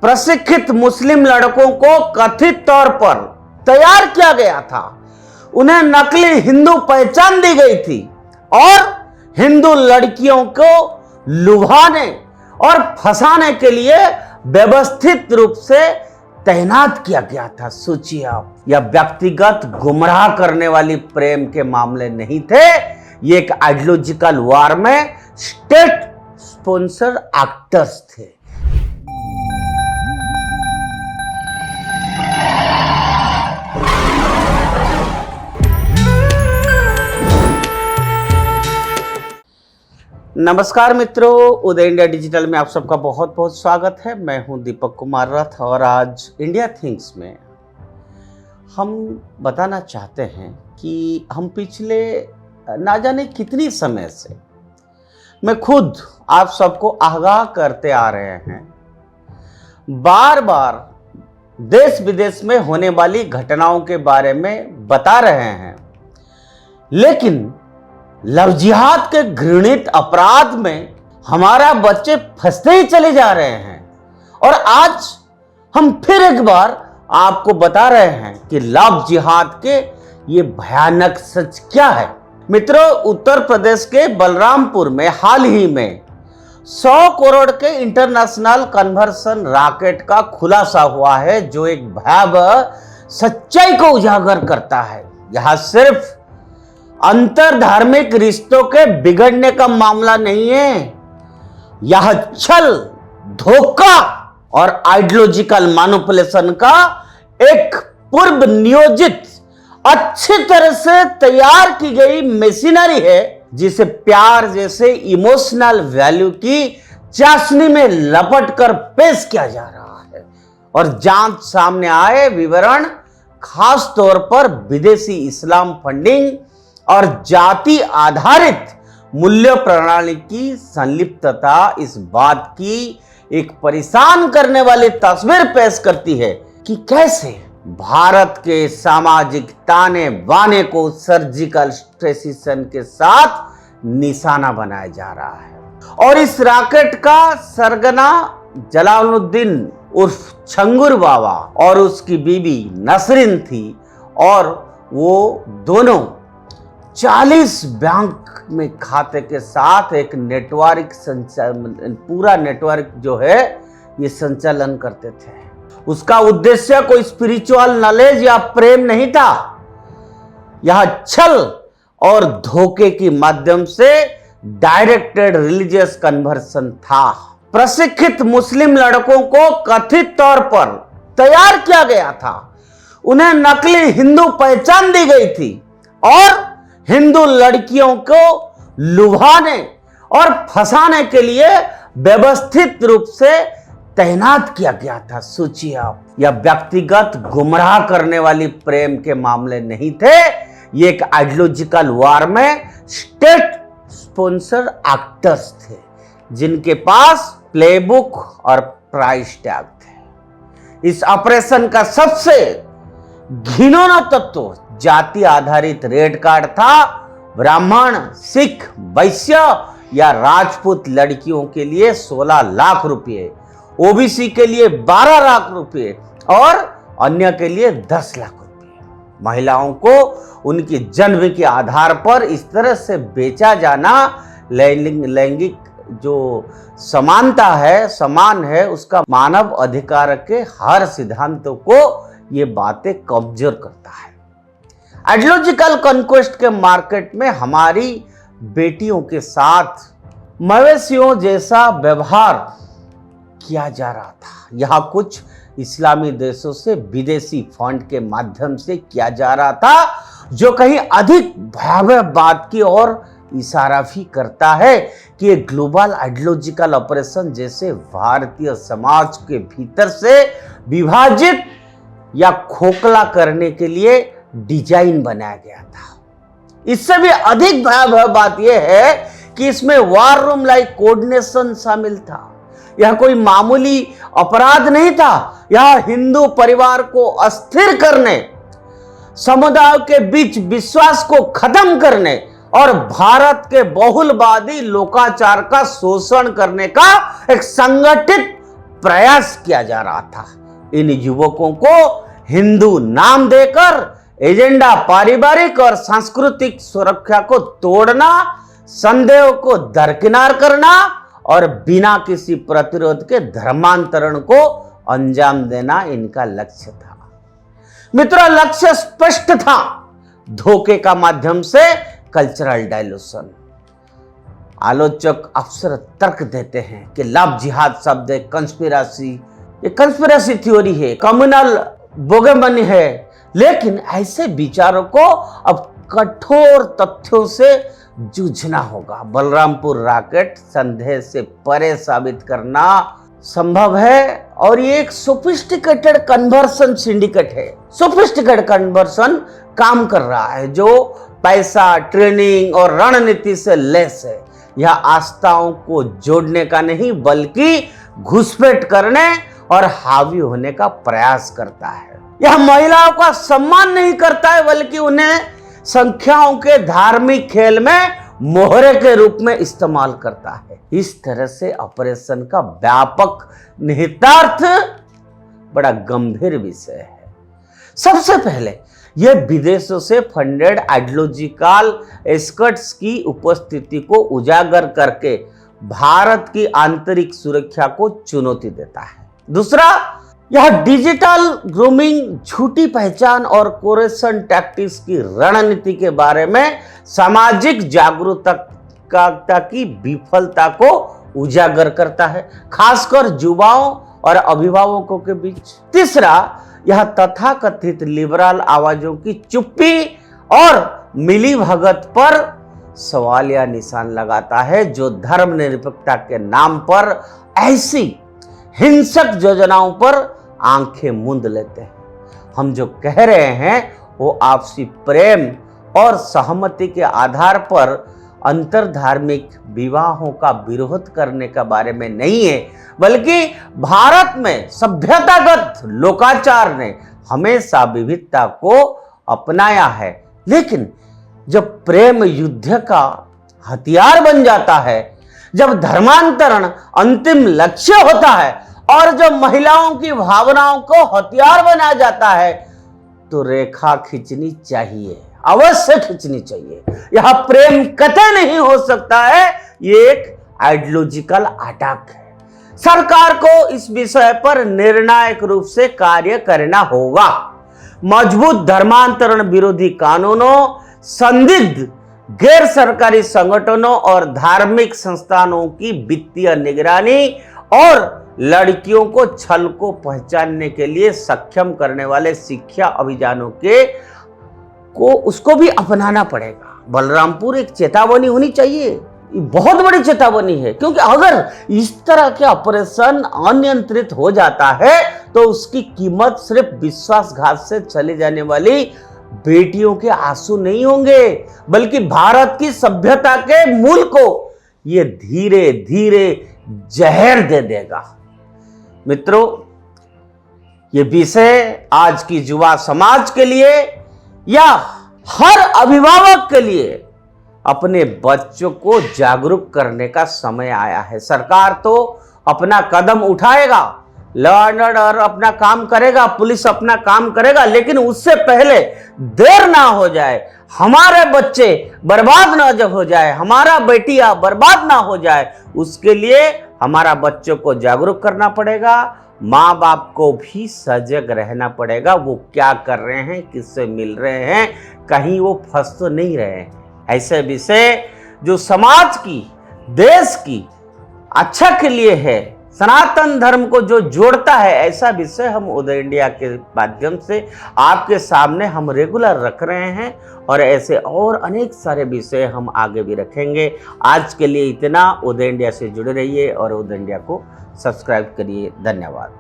प्रशिक्षित मुस्लिम लड़कों को कथित तौर पर तैयार किया गया था। उन्हें नकली हिंदू पहचान दी गई थी और हिंदू लड़कियों को लुभाने और फंसाने के लिए व्यवस्थित रूप से तैनात किया गया था। सोचिए आप, यह व्यक्तिगत गुमराह करने वाली प्रेम के मामले नहीं थे, ये एक आइडियोलॉजिकल वार में स्टेट स्पॉन्सर एक्टर्स थे। नमस्कार मित्रों, उदय इंडिया डिजिटल में आप सबका बहुत बहुत स्वागत है। मैं हूं दीपक कुमार रथ और आज इंडिया थिंग्स में हम बताना चाहते हैं कि हम पिछले ना जाने कितनी समय से मैं खुद आप सबको आगाह करते आ रहे हैं, बार बार देश विदेश में होने वाली घटनाओं के बारे में बता रहे हैं, लेकिन लव जिहाद के घृणित अपराध में हमारा बच्चे फंसते ही चले जा रहे हैं। और आज हम फिर एक बार आपको बता रहे हैं कि लव जिहाद के ये भयानक सच क्या है। मित्रों, उत्तर प्रदेश के बलरामपुर में हाल ही में 100 करोड़ के इंटरनेशनल कन्वर्सन रॉकेट का खुलासा हुआ है, जो एक भयावह सच्चाई को उजागर करता है। यह सिर्फ अंतर धार्मिक रिश्तों के बिगड़ने का मामला नहीं है, यह छल, धोखा और आइडियोलॉजिकल मैनिपुलेशन का एक पूर्व नियोजित, अच्छी तरह से तैयार की गई मशीनरी है, जिसे प्यार जैसे इमोशनल वैल्यू की चाशनी में लपट कर पेश किया जा रहा है। और जांच सामने आए विवरण, खास तौर पर विदेशी इस्लाम फंडिंग और जाति आधारित मूल्य प्रणाली की संलिप्तता इस बात की एक परेशान करने वाली तस्वीर पेश करती है कि कैसे भारत के सामाजिक ताने बाने को सर्जिकल प्रेसिशन के साथ निशाना बनाया जा रहा है। और इस रॉकेट का सरगना जलालुद्दीन उर्फ छंगुर बाबा और उसकी बीवी नसरीन थी, और वो दोनों 40 बैंक में खाते के साथ एक नेटवर्क पूरा नेटवर्क जो है ये संचालन करते थे। उसका उद्देश्य कोई स्पिरिचुअल नॉलेज या प्रेम नहीं था, यह छल और धोखे के माध्यम से डायरेक्टेड रिलीजियस कन्वर्सन था। प्रशिक्षित मुस्लिम लड़कों को कथित तौर पर तैयार किया गया था। उन्हें नकली हिंदू पहचान दी गई थी और हिंदू लड़कियों को लुभाने और फंसाने के लिए व्यवस्थित रूप से तैनात किया गया था। सोचिए आप, यह व्यक्तिगत गुमराह करने वाली प्रेम के मामले नहीं थे, ये एक आइडियोलॉजिकल वार में स्टेट स्पॉन्सर एक्टर्स थे, जिनके पास प्लेबुक और प्राइस टैग थे। इस ऑपरेशन का सबसे घिनौना तत्व जाति आधारित रेड कार्ड था। ब्राह्मण, सिख, वैश्य या राजपूत लड़कियों के लिए 16 लाख रुपए, ओबीसी के लिए 12 लाख रुपए और अन्य के लिए 10 लाख रुपए। महिलाओं को उनकी जन्म के आधार पर इस तरह से बेचा जाना लैंगिक जो समानता है, समान है, उसका मानव अधिकार के हर सिद्धांतों को ये बातें कमजोर करता है। आइडियोलॉजिकल कॉन्क्वेस्ट के मार्केट में हमारी बेटियों के साथ मवेशियों जैसा व्यवहार किया जा रहा था। यह कुछ इस्लामी देशों से विदेशी फंड के माध्यम से किया जा रहा था, जो कहीं अधिक भयावह बात की ओर इशारा भी करता है कि ये ग्लोबल आइडियोलॉजिकल ऑपरेशन जैसे भारतीय समाज के भीतर से विभाजित या खोखला करने के लिए डिजाइन बनाया गया था। इससे भी अधिक भयावह बात यह है कि इसमें वार रूम लाइक कोऑर्डिनेशन शामिल था। यह कोई मामूली अपराध नहीं था, यह हिंदू परिवार को अस्थिर करने, समुदाय के बीच विश्वास को खत्म करने और भारत के बहुलवादी लोकाचार का शोषण करने का एक संगठित प्रयास किया जा रहा था। इन युवकों को हिंदू नाम देकर एजेंडा पारिवारिक और सांस्कृतिक सुरक्षा को तोड़ना, संदेह को दरकिनार करना और बिना किसी प्रतिरोध के धर्मांतरण को अंजाम देना इनका लक्ष्य था। मित्रों, लक्ष्य स्पष्ट था, धोखे का माध्यम से कल्चरल डाइल्यूशन। आलोचक अक्सर तर्क देते हैं कि लव जिहाद शब्द एक कंस्पिरेसी, ये कंस्पिरेसी थ्योरी है, कम्युनल बोगेमनी है। लेकिन ऐसे विचारों को अब कठोर तथ्यों से जूझना होगा। बलरामपुर रॉकेट संदेह से परे साबित करना संभव है और ये एक सोफिस्टिकेटेड कन्वर्सन सिंडिकेट है। सोफिस्टिकेटेड कन्वर्सन काम कर रहा है जो पैसा, ट्रेनिंग और रणनीति से लैस है। यह आस्थाओं को जोड़ने का नहीं बल्कि घुसपैठ करने और हावी होने का प्रयास करता है। यह महिलाओं का सम्मान नहीं करता है बल्कि उन्हें संख्याओं के धार्मिक खेल में मोहरे के रूप में इस्तेमाल करता है। इस तरह से ऑपरेशन का व्यापक निहितार्थ बड़ा गंभीर विषय है। सबसे पहले यह विदेशों से फंडेड आइडियोलॉजिकल एस्कर्ट्स की उपस्थिति को उजागर करके भारत की आंतरिक सुरक्षा को चुनौती देता है। दूसरा, यह डिजिटल ग्रूमिंग, झूठी पहचान और कोरेशन टैक्टिक्स की रणनीति के बारे में सामाजिक जागरूकता की विफलता को उजागर करता है, खासकर युवाओं और अभिभावकों के बीच। तीसरा, यह तथाकथित लिबरल आवाजों की चुप्पी और मिलीभगत पर सवालिया निशान लगाता है जो धर्मनिरपेक्षता के नाम पर ऐसी हिंसक योजनाओं पर आंखें मूंद लेते हैं। हम जो कह रहे हैं वो आपसी प्रेम और सहमति के आधार पर अंतरधार्मिक विवाहों का विरोध करने के बारे में नहीं है, बल्कि भारत में सभ्यतागत लोकाचार ने हमेशा विविधता को अपनाया है। लेकिन जब प्रेम युद्ध का हथियार बन जाता है, जब धर्मांतरण अंतिम लक्ष्य होता है और जब महिलाओं की भावनाओं को हथियार बनाया जाता है, तो रेखा खींचनी चाहिए, अवश्य खींचनी चाहिए। यह प्रेम कतई नहीं हो सकता है, ये एक आइडियोलॉजिकल अटैक है। सरकार को इस विषय पर निर्णायक रूप से कार्य करना होगा। मजबूत धर्मांतरण विरोधी कानूनों, संदिग्ध गैर सरकारी संगठनों और धार्मिक संस्थानों की वित्तीय निगरानी और लड़कियों को छल को पहचानने के लिए सक्षम करने वाले शिक्षा अभियानों को उसको भी अपनाना पड़ेगा। बलरामपुर एक चेतावनी होनी चाहिए, बहुत बड़ी चेतावनी है, क्योंकि अगर इस तरह के ऑपरेशन अनियंत्रित हो जाता है तो उसकी कीमत सिर्फ विश्वासघात से चले जाने वाली बेटियों के आंसू नहीं होंगे, बल्कि भारत की सभ्यता के मूल को ये धीरे धीरे जहर दे देगा। मित्रों, ये विषय आज की युवा समाज के लिए या हर अभिभावक के लिए अपने बच्चों को जागरूक करने का समय आया है। सरकार तो अपना कदम उठाएगा, लॉ एंड ऑर्डर अपना काम करेगा, पुलिस अपना काम करेगा, लेकिन उससे पहले देर ना हो जाए, हमारे बच्चे बर्बाद ना जब हो जाए, हमारा बेटियां बर्बाद ना हो जाए, उसके लिए हमारा बच्चों को जागरूक करना पड़ेगा। माँ बाप को भी सजग रहना पड़ेगा। वो क्या कर रहे हैं, किससे मिल रहे हैं, कहीं वो फंस तो नहीं रहे हैं। ऐसे विषय जो समाज की, देश की अच्छा के लिए है, सनातन धर्म को जो जोड़ता है, ऐसा विषय हम उदय इंडिया के माध्यम से आपके सामने हम रेगुलर रख रहे हैं और ऐसे और अनेक सारे विषय हम आगे भी रखेंगे। आज के लिए इतना। उदय इंडिया से जुड़े रहिए और उदय इंडिया को सब्सक्राइब करिए। धन्यवाद।